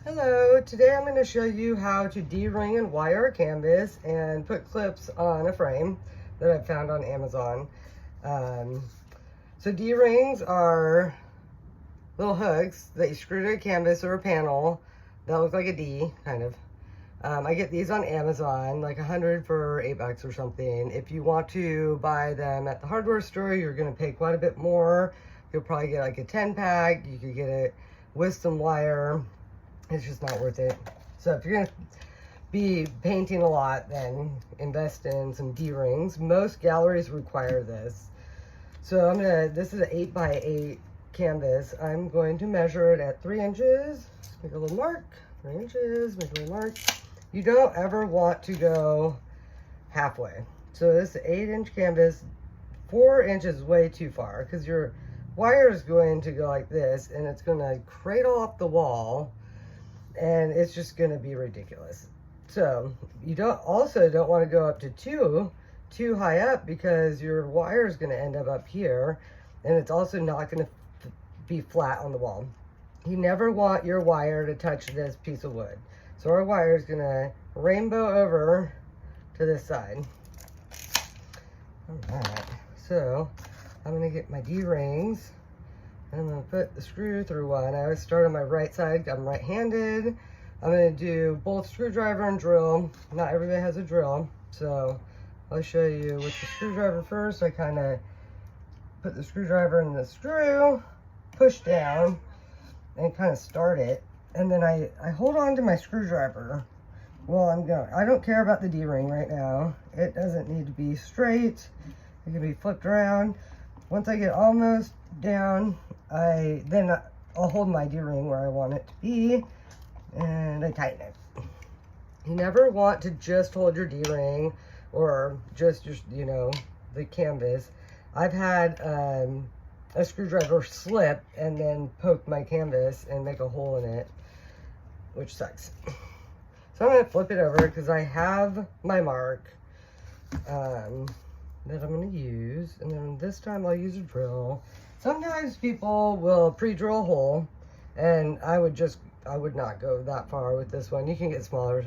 Hello, today I'm going to show you how to D-ring and wire a canvas and put clips on a frame that I found on Amazon. So D-rings are little hooks that you screw to a canvas or a panel that look like a D, kind of. I get these on Amazon, like 100 for $8 or something. If you want to buy them at the hardware store, you're going to pay quite a bit more. You'll probably get like a 10-pack. You could get it with some wire. It's just not worth it. So if you're gonna be painting a lot, then invest in some D-rings. Most galleries require this. So this is an 8x8 canvas. I'm going to measure it at 3 inches. Make a little mark, 3 inches, make a little mark. You don't ever want to go halfway. So this 8-inch canvas, 4 inches is way too far because your wire is going to go like this and it's gonna cradle up the wall, and it's just going to be ridiculous. So you don't want to go up to too high up, because your wire is going to end up here, and it's also not going to be flat on the wall. You never want your wire to touch this piece of wood. So our wire is going to rainbow over to this side. All right, so I'm going to get my D-rings. I'm going to put the screw through one. I always start on my right side. I'm right-handed. I'm going to do both screwdriver and drill. Not everybody has a drill, so I'll show you with the screwdriver first. I kind of put the screwdriver in the screw, push down, and kind of start it. And then I hold on to my screwdriver while I'm going. I don't care about the D-ring right now. It doesn't need to be straight. It can be flipped around. Once I get almost down, I'll hold my D-ring where I want it to be, and I tighten it. You never want to just hold your D-ring or just the canvas. I've had a screwdriver slip and then poke my canvas and make a hole in it, which sucks. So I'm going to flip it over because I have my mark that I'm going to use, and then this time I'll use a drill. Sometimes people will pre-drill a hole, and I would not go that far with this one. You can get smaller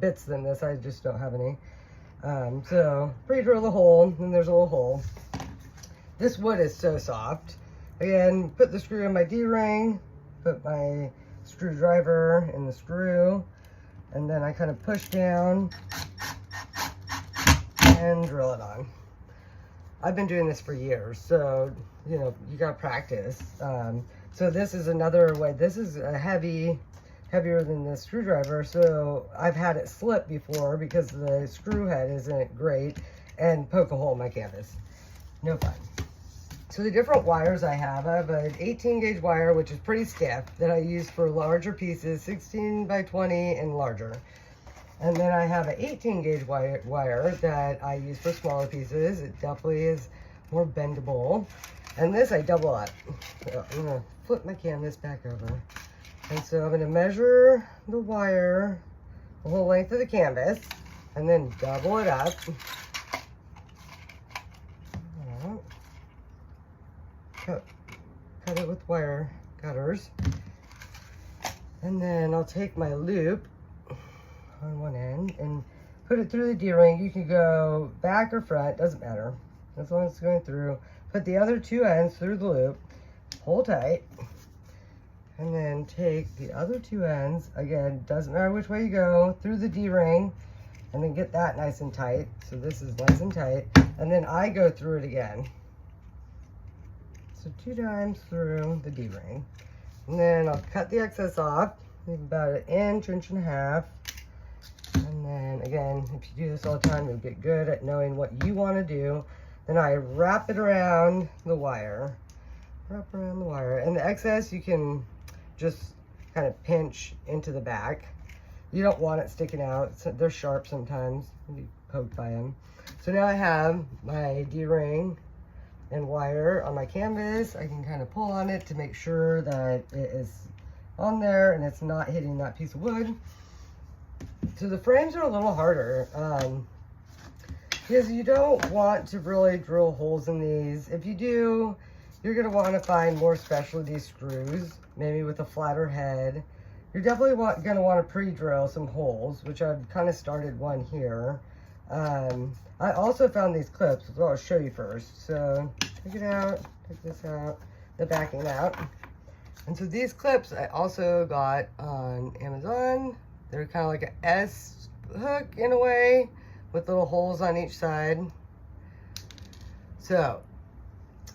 bits than this. I just don't have any. So pre-drill the hole, and there's a little hole. This wood is so soft. Again, put the screw in my D-ring, put my screwdriver in the screw, and then I kind of push down and drill it on. I've been doing this for years, so you gotta practice. So this is another way. This is heavier than the screwdriver, so I've had it slip before because the screw head isn't great, and poke a hole in my canvas. No fun. So the different wires I have an 18 gauge wire, which is pretty stiff, that I use for larger pieces, 16 by 20 and larger. And then I have an 18 gauge wire that I use for smaller pieces. It definitely is more bendable. And this I double up. So I'm going to flip my canvas back over. And so I'm going to measure the wire, the whole length of the canvas, and then double it up. Cut it with wire cutters. And then I'll take my loop on one end and put it through the D-ring. You can go back or front, doesn't matter, as long as it's going through. Put the other two ends through the loop, hold tight, and then take the other two ends, again, doesn't matter which way you go, through the D-ring, and then get that nice and tight. So this is nice and tight, and then I go through it again. So 2 times through the D-ring. And then I'll cut the excess off, about 1 inch, 1.5 inches. And then again, if you do this all the time, you'll get good at knowing what you want to do. Then I wrap it around the wire. Wrap around the wire. And the excess you can just kind of pinch into the back. You don't want it sticking out. They're sharp sometimes. You be poked by them. So now I have my D-ring and wire on my canvas. I can kind of pull on it to make sure that it is on there and it's not hitting that piece of wood. So the frames are a little harder because you don't want to really drill holes in these. If you do, you're going to want to find more specialty screws, maybe with a flatter head, you're definitely going to want to pre-drill some holes, which I've kind of started one here. I also found these clips, so I'll show you first. So take it out, take this out, the backing out. And so these clips I also got on Amazon. They're kind of like an S hook in a way, with little holes on each side. So,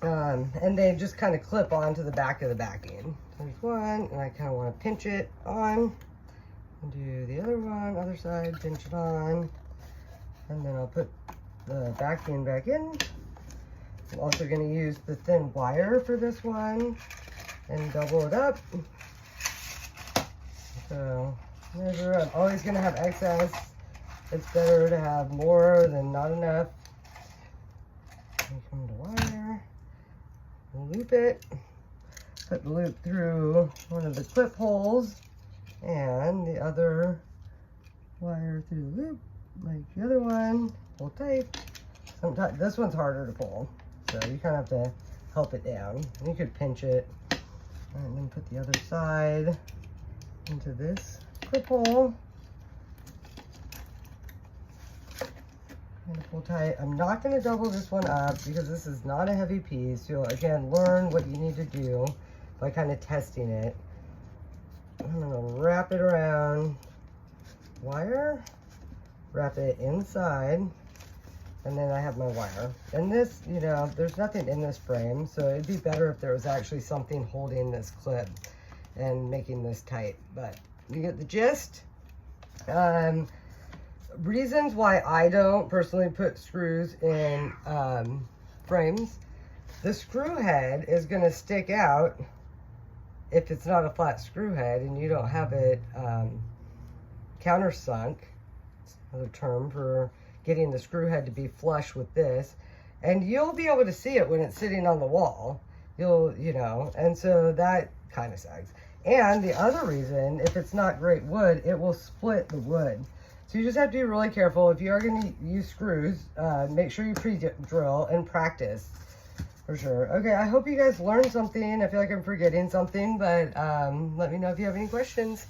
and they just kind of clip onto the back of the backing. There's one, and I kind of want to pinch it on. And do the other one, other side, pinch it on. And then I'll put the backing back in. I'm also going to use the thin wire for this one and double it up. So, measure. I'm always going to have excess. It's better to have more than not enough. Come to wire, loop it, put the loop through one of the clip holes, and the other wire through the loop, like the other one. Pull tight. Sometimes this one's harder to pull, so you kind of have to help it down. You could pinch it, and then put the other side into this clip hole. Pull tight. I'm not going to double this one up because this is not a heavy piece. You'll again learn what you need to do by kind of testing it. I'm going to wrap it around wire, wrap it inside, and then I have my wire. And this, you know, there's nothing in this frame, so it'd be better if there was actually something holding this clip and making this tight. But you get the gist. Reasons why I don't personally put screws in frames. The screw head is going to stick out if it's not a flat screw head and you don't have it countersunk. It's another term for getting the screw head to be flush with this. And you'll be able to see it when it's sitting on the wall. You know, and so that kind of sucks. And the other reason, if it's not great wood, it will split the wood. So you just have to be really careful. If you are going to use screws, make sure you pre-drill and practice for sure. Okay, I hope you guys learned something. I feel like I'm forgetting something, but let me know if you have any questions.